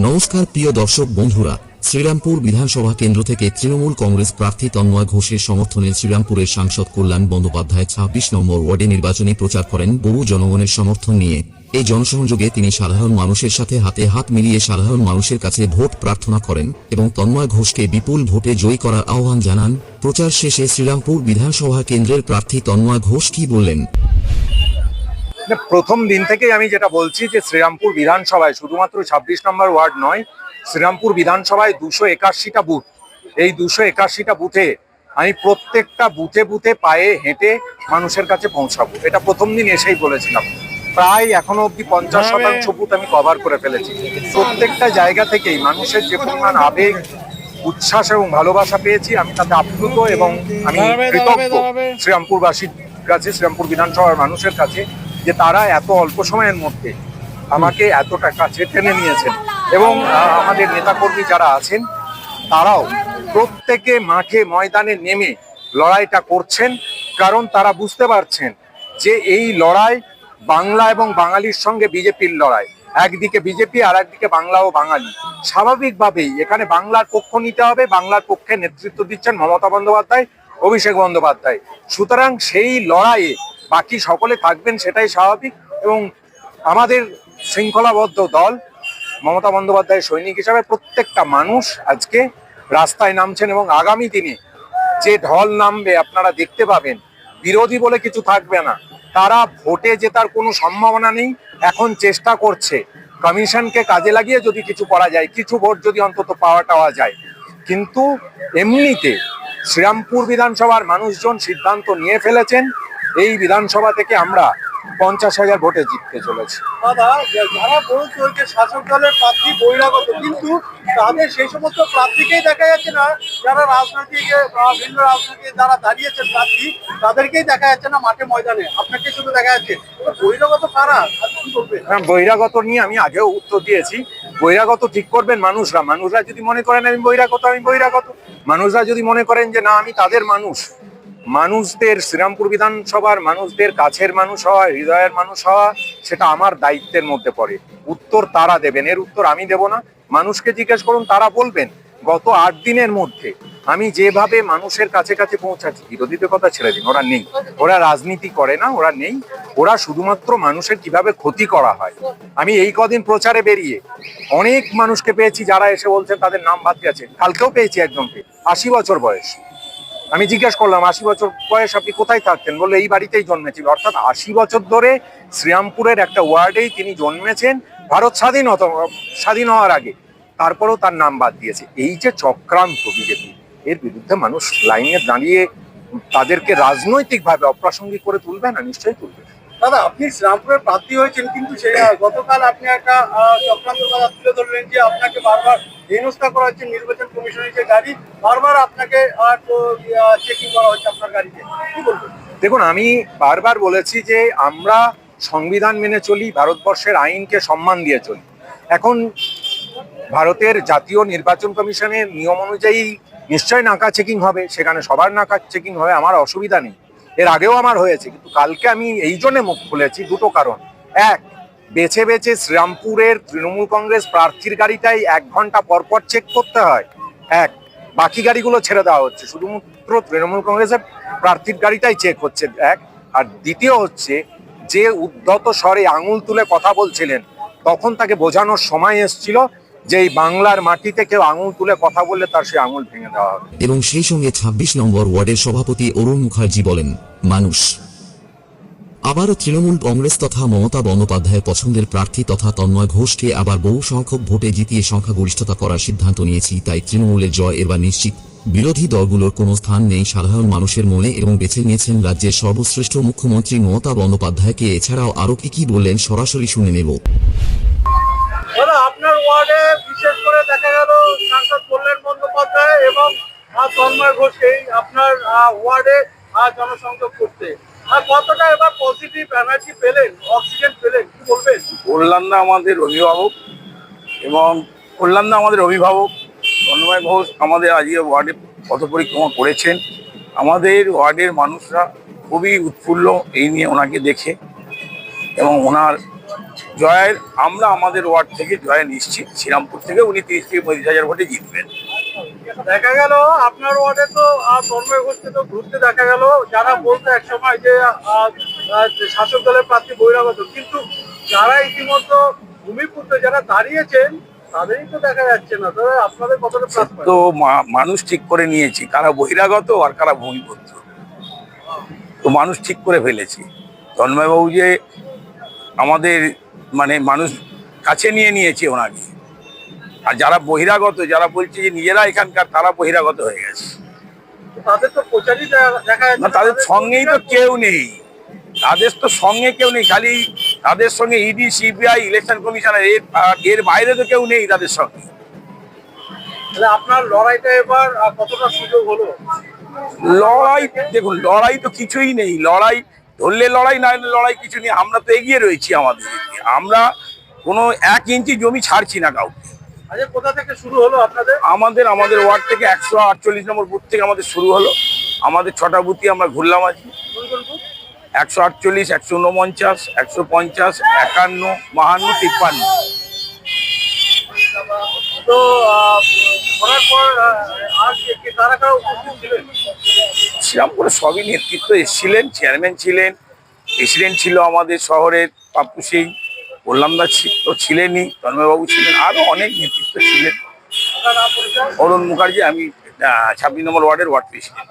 নমস্কার প্রিয় দর্শক বন্ধুরা, শ্রীরামপুর বিধানসভা কেন্দ্র থেকে তৃণমূল কংগ্রেস প্রার্থী তন্ময় ঘোষের সমর্থনে শ্রীরামপুরের সাংসদ কল্যাণ বন্দ্যোপাধ্যায় ২৬ নম্বর ওয়ার্ডে নির্বাচনী প্রচার করেন বহু জনগণের সমর্থন নিয়ে। এই জনসংযোগে তিনি সাধারণ মানুষের সাথে হাতে হাত মিলিয়ে সাধারণ মানুষের কাছে ভোট প্রার্থনা করেন এবং তন্ময় ঘোষকে বিপুল ভোটে জয়ী করার আহ্বান জানান। প্রচার শেষে শ্রীরামপুর বিধানসভা কেন্দ্রের প্রার্থী তন্ময় ঘোষ কি বললেন? প্রথম দিন থেকেই আমি যেটা বলছি যে শ্রীরামপুর বিধানসভায় শুধুমাত্র ২৬ নম্বর ওয়ার্ড নয়, শ্রীরামপুর বিধানসভায় ২৮১টা বুথ। এই ২৮১টা বুথে আমি প্রত্যেকটা বুথে বুথে পায়ে হেঁটে মানুষের কাছে পৌঁছাবো। এটা প্রথম দিন এসেই বলেছিলাম। প্রায় এখনো অব্দি ৫০% বুথ আমি কভার করে ফেলেছি। প্রত্যেকটা জায়গা থেকেই মানুষের যে পরিমাণ আবেগ, উচ্ছ্বাস এবং ভালোবাসা পেয়েছি, আমি তাতে আপ্লুত এবং আমি কৃতজ্ঞ শ্রীরামপুরবাসীর কাছে, শ্রীরামপুর বিধানসভার মানুষের কাছে, যে তারা এত অল্প সময়ের মধ্যে আমাকে এতটা কাছে টেনে নিয়েছেন। এবং আমাদের নেতাকর্মী যারা আছেন তারাও প্রত্যেকে মাঠে ময়দানে নেমে লড়াইটা করছেন, কারণ তারা বুঝতে পারছেন যে এই লড়াই বাংলা এবং বাঙালির সঙ্গে বিজেপির লড়াই। একদিকে বিজেপি আর একদিকে বাংলা ও বাঙালি। স্বাভাবিকভাবেই এখানে বাংলার পক্ষ নিতে হবে। বাংলার পক্ষে নেতৃত্ব দিচ্ছেন মমতা বন্দ্যোপাধ্যায়, অভিষেক বন্দ্যোপাধ্যায়। সুতরাং সেই লড়াইয়ে বাকি সকলে থাকবেন, সেটাই স্বাভাবিক। এবং আমাদের শৃঙ্খলাবদ্ধ দল, মমতা বন্দ্যোপাধ্যায়ের সৈনিক হিসাবে প্রত্যেকটা মানুষ আজকে রাস্তায় নামছেন এবং আগামী দিনে যে ঢল নামবে আপনারা দেখতে পাবেন। বিরোধী বলে কিছু থাকবে না, তারা ভোটে জেতার কোনো সম্ভাবনা নেই। এখন চেষ্টা করছে কমিশনকে কাজে লাগিয়ে যদি কিছু করা যায়, কিছু ভোট যদি অন্তত পাওয়া যায়। কিন্তু এমনিতে শ্রীরামপুর বিধানসভার মানুষজন সিদ্ধান্ত নিয়ে ফেলেছেন, এই বিধানসভা থেকে আমরা ৫০,০০০ ভোটে জিততে চলেছি। দাদা, যারা বলছে যে শাসক দলের প্রার্থী বহিরাগত, কিন্তু তাদের সেই সমস্ত প্রার্থীকেই দেখা যাচ্ছে না, যারা ভিন্ন রাজনৈতিক যারা দাঁড়িয়েছেন প্রার্থী, তাদেরকেই দেখা যাচ্ছে না মাঠে ময়দানে, আপনাকে শুধু দেখা যাচ্ছে। বহিরাগত কারা? বহিরাগত নিয়ে আমি আগেও উত্তর দিয়েছি। বহিরাগত ঠিক করবেন মানুষরা। মানুষরা যদি মনে করেন আমি বহিরাগত, আমি বহিরাগত। মানুষরা যদি মনে করেন যে না, আমি তাদের মানুষ, মানুষদের, শ্রীরামপুর বিধানসভার মানুষদের কাছের মানুষ হওয়া, হৃদয়ের মানুষ হওয়া, সেটা আমার দায়িত্বের মধ্যে পড়ে। উত্তর তারা দেবেন, এর উত্তর আমি দেব না। মানুষকে জিজ্ঞেস করুন, তারা বলবেন। গত ৮ দিনের মধ্যে আমি যেভাবে মানুষের কাছে কাছে পৌঁছাচ্ছি, বিরোধীদের কথা ছেড়ে দিন, ওরা নেই, ওরা রাজনীতি করে না, ওরা নেই। ওরা শুধুমাত্র মানুষের কিভাবে ক্ষতি করা হয়। আমি এই কদিন প্রচারে বেরিয়ে অনেক মানুষকে পেয়েছি যারা এসে বলছেন তাদের নাম বাদ গেছে। কালকেও পেয়েছি একজনকে, ৮০ বছর বয়স। আমি জিজ্ঞেস করলাম, ৮০ বছর বয়স আপনি কোথায় থাকতেন? বললো এই বাড়িতেই জন্মেছিল। অর্থাৎ ৮০ বছর ধরে শ্রীরামপুরের একটা ওয়ার্ডেই তিনি জন্মেছেন, ভারত স্বাধীন হওয়ার আগে। তারপরেও তার নাম বাদ দিয়েছে। এই যে চক্রান্ত বিজেপি, এর বিরুদ্ধে মানুষ লাইনে দাঁড়িয়ে তাদেরকে রাজনৈতিকভাবে অপ্রাসঙ্গিক করে তুলবে না? নিশ্চয়ই তুলবে। দাদা, আপনি শ্রীরামপুরের প্রার্থী হয়েছেন, কিন্তু সেই গতকাল আপনি একটা চক্রান্ত কথা তুলে ধরলেন যে আপনাকে বারবার হেনস্থা করা হচ্ছে, নির্বাচন কমিশনের যে গাড়ি, বারবার আপনাকে চেকিং করা হচ্ছে আপনার গাড়িতে। কি বলবেন? দেখুন, আমি বারবার বলেছি যে আমরা সংবিধান মেনে চলি, ভারতবর্ষের আইনকে সম্মান দিয়ে চলি। এখন ভারতের জাতীয় নির্বাচন কমিশনের নিয়ম অনুযায়ী নিশ্চয়ই নাকা চেকিং হবে, সেখানে সবার নাকা চেকিং হবে, আমার অসুবিধা নেই। এর আগেও আমার হয়েছে। কিন্তু কালকে আমি এই জন্য মুখ খুলেছি, দুটো কারণ। এক, বেছে বেছে শ্রীরামপুরের তৃণমূল কংগ্রেস প্রার্থীর গাড়িটাই ১ ঘন্টা পর পর চেক করতে হয়। এক, বাকি গাড়িগুলো ছেড়ে দেওয়া হচ্ছে, শুধুমাত্র তৃণমূল কংগ্রেসের প্রার্থীর গাড়িটাই চেক হচ্ছে। এক। আর দ্বিতীয় হচ্ছে, যে উদ্ধত স্বরে আঙুল তুলে কথা বলছিলেন, তখন তাকে বোঝানোর সময় এসেছিল যে এই বাংলার মাটিতে কেউ আঙুল তুলে কথা বললে তার সে আঙুল ভেঙে দেওয়া হবে। এবং সেই সঙ্গে ২৬ নম্বর ওয়ার্ডের সভাপতি অরুণ মুখার্জি বলেন, মানুষ আবারও তৃণমূল কংগ্রেস তথা মমতা বন্দ্যোপাধ্যায়ের পছন্দের প্রার্থী তথা তন্ময় ঘোষকে আবার বহু সংখ্যক ভোটে জিতিয়ে সংখ্যাগরিষ্ঠতা করার সিদ্ধান্ত নিয়েছি। তাই তৃণমূলের জয় এবার নিশ্চিত। বিরোধী দলগুলোর কোনো স্থান নেই সাধারণ মানুষের মনে এবং বেছে নিয়েছেন রাজ্যের সর্বশ্রেষ্ঠ মুখ্যমন্ত্রী মমতা বন্দ্যোপাধ্যায়কে। এছাড়াও আরও কি বললেন সরাসরি শুনে নেব। আপনার ওয়ার্ডে বিশেষ করে দেখা গেল সাংসদ কল্যাণ বন্দ্যোপাধ্যায় এবং তন্ময় ঘোষকে আপনার ওয়ার্ডে জনসংযোগ করতে, কতটা এবার পজিটিভ এনার্জি পেলেন, অক্সিজেন পেলেন, কি বলবেন? কল্যাণদা আমাদের অভিভাবক তন্ময় ঘোষ আমাদের আজকে ওয়ার্ডে পথ পরিক্রমা করেছেন। আমাদের ওয়ার্ডের মানুষরা খুবই উৎফুল্ল এই নিয়ে ওনাকে দেখে, এবং ওনার জয়ের আমরা আমাদের ওয়ার্ড থেকে জয় নিশ্চিত। শ্রীরামপুর থেকে উনি 30 থেকে 35 হাজার ভোটে জিতবেন। দেখা গেল আপনার ওয়ার্ডে তো তন্ময় ঘোষকে তো ঘুরতে দেখা গেল, যারা বলতো এক সময় যে শাসক দলের প্রার্থী বহিরাগত, কিন্তু যারা ইতিমধ্যে ভূমিপুত্র যারা দাঁড়িয়েছেন তাদেরই তো দেখা যাচ্ছে না। তবে আপনাদের কতটা প্লাস তো মানুষ ঠিক করে নিয়েছি কারা বহিরাগত আর কারা ভূমিপুত্র, তো মানুষ ঠিক করে ফেলেছে। তন্ময়বাবু যে আমাদের মানে মানুষ কাছে নিয়ে নিয়েছে ওনাকে, আর যারা বহিরাগত, যারা বলছে যে নিজেরা এখানকার, তারা বহিরাগত হয়ে গেছে। তাদের তো প্রচারই দেখা যাচ্ছে না, তাদের সঙ্গেই তো কেউ নেই, তাদের তো সঙ্গে কেউ নেই, খালি তাদের সঙ্গে ইডি, সিবিআই, ইলেকশন কমিশনার, এর বাইরে তো কেউ নেই তাদের সঙ্গে। তাহলে আপনার লড়াইটা এবার কতটা সুযোগ হলো? লড়াই দেখুন, লড়াই তো কিছুই নেই, লড়াই ধরলে লড়াই, না হলে লড়াই কিছু নেই। আমরা তো এগিয়ে রয়েছি আমাদের, আমরা কোনো 1 ইঞ্চি জমি ছাড়ছি না কাউকে। আচ্ছা, কোথা থেকে শুরু হলো আপনাদের? আমাদের ওয়ার্ড থেকে 148 নম্বর বুথ থেকে আমাদের শুরু হলো। আমাদের 6টা বুথই আমরা ঘুরলাম আজকে। কোন কোন বুথ? 148, 149, 150, 51, 52, 53। তো ঘোরার পর আর কারা কারা উপস্থিত ছিলেন? শ্রীরামপুরে সবই নেতৃত্ব এসেছিলেন, চেয়ারম্যান ছিলেন, প্রেসিডেন্ট ছিল আমাদের শহরের পাপ্পু সিং, কল্যাণদা তো ছিলেনই, তন্ময়বাবু ছিলেন, আরও অনেক নেতৃত্ব ছিলেন। আপনার নাম পরিচয়? অরুণ মুখার্জি, আমি 26 নম্বর ওয়ার্ডের ওয়ার্ড প্রেসিডেন্ট।